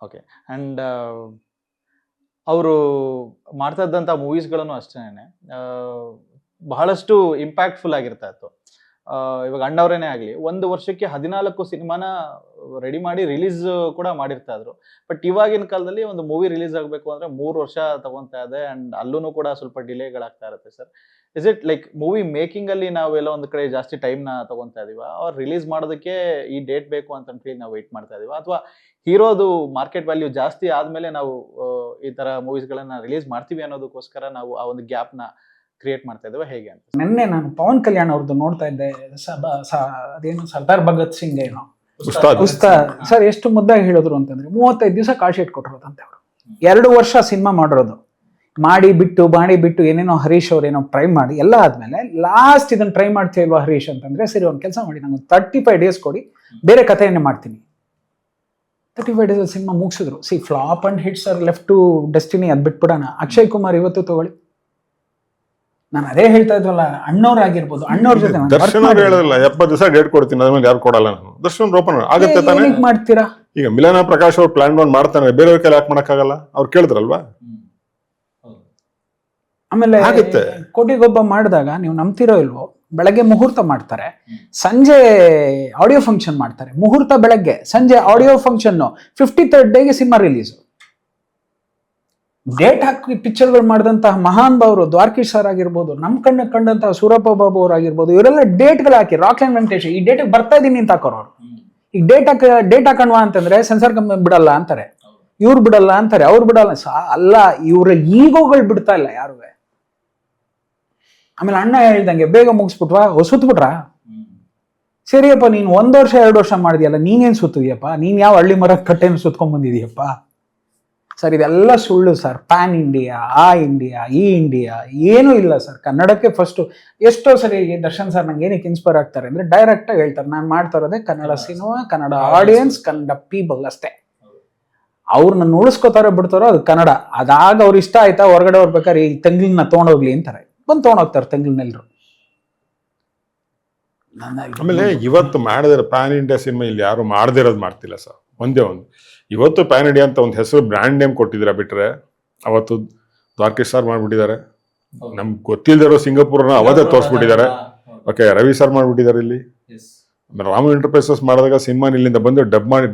Okay. And ಅವರು ಮಾಡ್ತಾ ಇದ್ದಂಥ ಮೂವೀಸ್ಗಳನ್ನು ಅಷ್ಟೇನೆ ಬಹಳಷ್ಟು ಇಂಪ್ಯಾಕ್ಟ್ಫುಲ್ ಆಗಿರ್ತಾ ಇತ್ತು. ಇವಾಗ ಅಣ್ಣವರೇನೇ ಆಗಲಿ, ಒಂದು ವರ್ಷಕ್ಕೆ 14 ಸಿನಿಮಾನ ರೆಡಿ ಮಾಡಿ ರಿಲೀಸ್ ಕೂಡ ಮಾಡಿರ್ತಾ ಇದ್ರು. ಬಟ್ ಇವಾಗಿನ ಕಾಲದಲ್ಲಿ ಒಂದು ಮೂವಿ ರಿಲೀಸ್ ಆಗಬೇಕು ಅಂದರೆ 3 ವರ್ಷ ತಗೊತಾ ಇದೆ. ಆ್ಯಂಡ್ ಅಲ್ಲೂ ಕೂಡ ಸ್ವಲ್ಪ ಡಿಲೇಗಳಾಗ್ತಾ ಇರುತ್ತೆ sir. Is it like movie ಮೇಕಿಂಗಲ್ಲಿ ನಾವೆಲ್ಲ ಒಂದು ಕಡೆ ಜಾಸ್ತಿ ಟೈಮ್ನ ತಗೊತಾ ಇದೀವ, ಅವ್ರು ರಿಲೀಸ್ ಮಾಡೋದಕ್ಕೆ ಈ ಡೇಟ್ ಬೇಕು ಅಂತ ಹೇಳಿ ನಾವು ವೆಯ್ಟ್ ಮಾಡ್ತಾ ಇದೀವ, ಅಥವಾ ಹೀರೋದು ಮಾರ್ಕೆಟ್ ವ್ಯಾಲ್ಯೂ ಜಾಸ್ತಿ ಆದಮೇಲೆ ನಾವು ಈ ಥರ ಮೂವೀಸ್ಗಳನ್ನು ರಿಲೀಸ್ ಮಾಡ್ತೀವಿ ಅನ್ನೋದಕ್ಕೋಸ್ಕರ ನಾವು ಆ ಒಂದು ಗ್ಯಾಪ್ನ ಕ್ರಿಯೇಟ್ ಮಾಡ್ತಾ ಇದ್ದೇವೆ ಹೇಗೆ ಅಂತ? ನಿನ್ನೆ ನಾನು ಪವನ್ ಕಲ್ಯಾಣ್ ಅವ್ರದ್ದು ನೋಡ್ತಾ ಇದ್ದೆ. ಅದೇನು ಸರ್ದಾರ್ ಭಗತ್ ಸಿಂಗ್ ಏನೋ ಉಸ್ತಾದ್ ಸರ್ ಎಷ್ಟು ಮುದ್ದಾಗಿ ಹೇಳಿದ್ರು ಅಂತಂದ್ರೆ 35 ದಿವಸ ಕಾಲ್ ಶೀಟ್ ಕೊಟ್ಟಿರೋದಂತೆ ಅವರು. 2 ವರ್ಷ ಸಿನಿಮಾ ಮಾಡಿರೋದು, ಮಾಡಿ ಬಿಟ್ಟು ಏನೇನೋ ಹರೀಶ್ ಅವ್ರು ಏನೋ ಟ್ರೈ ಮಾಡಿ ಎಲ್ಲ ಆದ್ಮೇಲೆ ಲಾಸ್ಟ್ ಇದನ್ನ ಟ್ರೈ ಮಾಡ್ತೀವಲ್ವಾ ಹರೀಶ್ ಅಂತಂದ್ರೆ, ಸರಿ ಒಂದು ಕೆಲಸ ಮಾಡಿ ನಂಗೆ 35 ಡೇಸ್ ಕೊಡಿ, ಬೇರೆ ಕಥೆಯನ್ನೇ ಮಾಡ್ತೀನಿ. 35 ಡೇಸ್ ಸಿನಿಮಾ ಮುಗಿಸಿದ್ರು. Flop and hits are left to destiny, ಅದ್ ಬಿಟ್ಬಿಡೋಣ. ಅಕ್ಷಯ್ ಕುಮಾರ್ ಇವತ್ತು ತಗೊಳ್ಳಿ, ನಾನು ಅದೇ ಹೇಳ್ತಾ ಇದ್ವಲ್ಲ, ಅಣ್ಣವ್ರಾಗಿರ್ಬೋದು, ಅಣ್ಣವ್ರ ಜೊತೆ ದರ್ಶನ್ ಅವ್ರು ಹೇಳಲ್ಲ 70 ದಿವಸ ಡೇಟ್ ಕೊಡ್ತೀನಿ, ಅದ್ಮೇಲೆ ಯಾರು ಕೊಡಲ್ಲ. ನಾನು ದರ್ಶನ್ ಓಪನ್ ಆಗುತ್ತೆ ತಾನೇ ಮಾಡ್ತೀರಾ? ಈಗ ಮಿಲನ ಪ್ರಕಾಶ್ ಅವ್ರು ಪ್ಲಾನ್ ಮಾಡಿ ಮಾಡ್ತಾನೆ, ಬೇರೆಯವ್ರ ಕೈಲಿ ಯಾಕೆ ಮಾಡಕ್ಕಾಗಲ್ಲ? ಅವ್ರು ಕೇಳಿದ್ರಲ್ವಾ? ಆಮೇಲೆ ಕೋಟಿಗೊಬ್ಬ ಮಾಡಿದಾಗ ನೀವು ನಂಬ್ತಿರೋ ಇಲ್ವೋ, ಬೆಳಗ್ಗೆ ಮುಹೂರ್ತ ಮಾಡ್ತಾರೆ, ಸಂಜೆ ಆಡಿಯೋ ಫಂಕ್ಷನ್ ಮಾಡ್ತಾರೆ. ಮುಹೂರ್ತ ಬೆಳಗ್ಗೆ, ಸಂಜೆ ಆಡಿಯೋ ಫಂಕ್ಷನ್. 53rd ಡೇಗೆ ಸಿನಿಮಾ ರಿಲೀಸ್. ಡೇಟ್ ಹಾಕಿ ಪಿಕ್ಚರ್ಗಳು ಮಾಡಿದಂತಹ ಮಹಾನ್ ಭಾವರು ದ್ವಾರಕೀಶ್ ಸರ್ ಆಗಿರ್ಬೋದು, ನಮ್ಮ ಕಂಡಂತಹ ಸೂರಪ್ಪ ಬಾಬು ಅವ್ರು ಆಗಿರ್ಬೋದು, ಇವರೆಲ್ಲ ಡೇಟ್ಗಳು ಹಾಕಿ ರಾಕ್ಲೈನ್ ವೆಂಕಟೇಶ್ ಈ ಡೇಟಿಗೆ ಬರ್ತಾ ಇದೀನಿ ಅಂತ ಹಾಕೋರು ಅವರು. ಈಗ ಡೇಟ್ ಹಾಕಣ್ವಾ ಅಂತಂದ್ರೆ ಸೆನ್ಸಾರ್ ಕಂಪನಿ ಬಿಡಲ್ಲ ಅಂತಾರೆ, ಇವ್ರು ಬಿಡಲ್ಲ ಅಂತಾರೆ, ಅವ್ರು ಬಿಡಲ್ಲ. ಅಲ್ಲ, ಇವ್ರ ಈಗೋಗಳು ಬಿಡ್ತಾ ಇಲ್ಲ ಯಾರು. ಆಮೇಲೆ ಅಣ್ಣ ಹೇಳ್ದಂಗೆ ಬೇಗ ಮುಗಿಸ್ಬಿಟ್ವಾ, ಸುತ್ಬಿಟ್ರಾ? ಸರಿಯಪ್ಪ, ನೀನ್ 1 ವರ್ಷ 2 ವರ್ಷ ಮಾಡಿದ್ಯಲ್ಲ, ನೀನೇನ್ ಸುತ್ತಿದ್ಯಪ್ಪ? ನೀನ್ ಯಾವ ಹಳ್ಳಿ ಮರ ಕಟ್ಟೆನ ಸುತ್ಕೊಂಡ್ ಬಂದಿದೀಯಪ್ಪ? ಸರ್ ಇದೆಲ್ಲ ಸುಳ್ಳು ಸರ್. ಪ್ಯಾನ್ ಇಂಡಿಯಾ, ಇಂಡಿಯಾ, ಈ ಇಂಡಿಯಾ ಏನೂ ಇಲ್ಲ ಸರ್. ಕನ್ನಡಕ್ಕೆ ಫಸ್ಟ್. ಎಷ್ಟೋ ಸರಿ ದರ್ಶನ್ ಸರ್ ನಂಗೆ ಏನಕ್ಕೆ ಇನ್ಸ್ಪೈರ್ ಆಗ್ತಾರೆ ಅಂದ್ರೆ, ಡೈರೆಕ್ಟ್ ಆಗಿ ಹೇಳ್ತಾರೆ, ನಾನು ಮಾಡ್ತಾ ಇರೋದೇ Kannada cinema, Kannada audience, Kannada people ಅಷ್ಟೇ. ಅವ್ರನ್ನ ಉಳಿಸ್ಕೋತಾರೋ ಬಿಡ್ತಾರೋ ಅದು ಕನ್ನಡ. ಅದಾಗ ಅವ್ರು ಇಷ್ಟ ಆಯ್ತಾ, ಹೊರಗಡೆ ಹೋಗ್ಬೇಕಾದ್ರೆ ಈ ತಂಗ್ಲಿನ ತೊಗೊಂಡೋಗ್ಲಿ ಅಂತಾರೆ, ಬಂದು ತೊಗೊಂಡೋಗ್ತಾರೆ ತಂಗ್ಲಿನೆಲ್ಲರು. ಆಮೇಲೆ ಇವತ್ತು ಮಾಡಿದ್ರೆ ಪ್ಯಾನ್ ಇಂಡಿಯಾ ಸಿನಿಮಾ ಇಲ್ಲಿ ಯಾರು ಮಾಡದಿರೋದು ಮಾಡ್ತಿಲ್ಲ ಸರ್. ಒಂದೇ ಒಂದು ಇವತ್ತು ಪ್ಯಾನ್ ಇಂಡಿಯಾ ಅಂತ ಒಂದು ಹೆಸರು ಬ್ರ್ಯಾಂಡ್ ನೇಮ್ ಕೊಟ್ಟಿದ್ದೀರಾ ಬಿಟ್ರೆ, ಅವತ್ತು ದ್ವಾರಕೀಶ್ ಸರ್ ಮಾಡ್ಬಿಟ್ಟಿದ್ದಾರೆ, ನಮ್ಗೆ ಗೊತ್ತಿಲ್ಲದಿರೋ ಸಿಂಗಾಪುರ್ನ ಅವತ್ತೇ ತೋರಿಸ್ಬಿಟ್ಟಿದ್ದಾರೆ. ಓಕೆ, ರವಿ ಸರ್ ಮಾಡ್ಬಿಟ್ಟಿದ್ದಾರೆ ಇಲ್ಲಿ. ರಾಮ ಎಂಟರ್ಪ್ರೈಸಸ್ ಮಾಡಿದಾಗ ಸಿನಿಮಾ ಇಲ್ಲಿಂದ ಬಂದು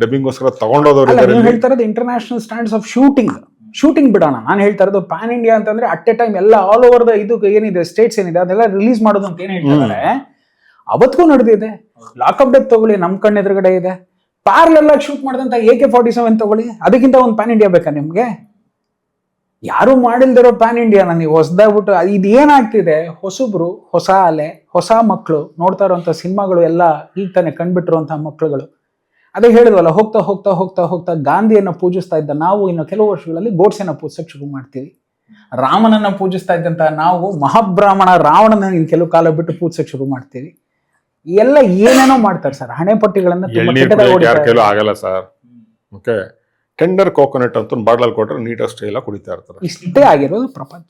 ಡಬ್ಬಿಂಗ್ಗೋಸ್ಕರ ತಗೊಂಡೋದವ್ರು ಹೇಳ್ತಾ ಇರೋದು ಇಂಟರ್ನ್ಯಾಷನಲ್ ಸ್ಟ್ಯಾಂಡರ್ಡ್ಸ್ ಆಫ್ ಶೂಟಿಂಗ್ ಬಿಡೋಣ. ನಾನು ಹೇಳ್ತಾ ಇರೋದು ಪ್ಯಾನ್ ಇಂಡಿಯಾ ಅಂತಂದ್ರೆ ಅಟ್ ಎ ಟೈಮ್ ಎಲ್ಲ ಆಲ್ ಓವರ್ ದ ಇದು ಏನಿದೆ ಸ್ಟೇಟ್ಸ್ ಏನಿದೆ ಅದೆಲ್ಲ ರಿಲೀಸ್ ಮಾಡೋದು ಅಂತ ಏನ್ ಹೇಳ್ತಾರೆ. ಅವತ್ತಿಗೂ ನಡೆದಿದೆ. ಲಾಕಪ್ ಡೆತ್ ತಗೊಳ್ಳಿ, ನಮ್ ಕಣ್ಣು ಎದುರುಗಡೆ ಇದೆ. ಪಾರ್ಲೆಲ್ಲ ಶೂಟ್ ಮಾಡಿದಂತ AK-47 ತಗೊಳ್ಳಿ, ಅದಕ್ಕಿಂತ ಒಂದು ಪ್ಯಾನ್ ಇಂಡಿಯಾ ಬೇಕಾ ನಿಮ್ಗೆ? ಯಾರು ಮಾಡಿಲ್ದಿರೋ ಪ್ಯಾನ್ ಇಂಡಿಯಾನ ನೀವು ಹೊಸದಾಗ್ಬಿಟ್ಟು ಇದು ಏನಾಗ್ತಿದೆ? ಹೊಸಬ್ರು, ಹೊಸ ಅಲೆ, ಹೊಸ ಮಕ್ಕಳು ನೋಡ್ತಾ ಇರುವಂತ ಸಿನಿಮಾಗಳು ಎಲ್ಲ ಈಗ ತಾನೆ ಕಂಡ್ಬಿಟ್ಟಿರುವಂತಹ ಮಕ್ಕಳುಗಳು. ಅದೇ ಹೇಳಿದ್ವಲ್ಲ, ಹೋಗ್ತಾ ಹೋಗ್ತಾ ಹೋಗ್ತಾ ಹೋಗ್ತಾ ಗಾಂಧಿಯನ್ನ ಪೂಜಿಸ್ತಾ ಇದ್ದ ನಾವು ಇನ್ನು ಕೆಲವು ವರ್ಷಗಳಲ್ಲಿ ಗೋಡ್ಸೆನ ಪೂಜಿಸಕ್ಕೆ ಶುರು ಮಾಡ್ತೀವಿ. ರಾಮನನ್ನ ಪೂಜಿಸ್ತಾ ಇದ್ದಂತ ನಾವು ಮಹಾಬ್ರಾಹ್ಮಣ ರಾವಣನ ಇನ್ನು ಕೆಲವು ಕಾಲ ಬಿಟ್ಟು ಪೂಜಿಸಕ್ಕೆ ಶುರು ಮಾಡ್ತೀವಿ. ಎಲ್ಲ ಏನೇನೋ ಮಾಡ್ತಾರೆ ಸರ್. ಹಣೆ ಪಟ್ಟಿಗಳನ್ನ ಆಗಲ್ಲ ಸರ್. ಓಕೆ, ಟೆಂಡರ್ ಕೋಕೋನಟ್ ಅಂತ ಬಾಟ್ಲಲ್ಲಿ ಕೊಟ್ಟರೆ ನೀಟಾಗಿ ಸ್ಟೈಲ್ ಕುಡಿತಾ ಇರ್ತಾರೆ. ಇಷ್ಟೇ ಆಗಿರೋದು ಪ್ರಪಂಚ.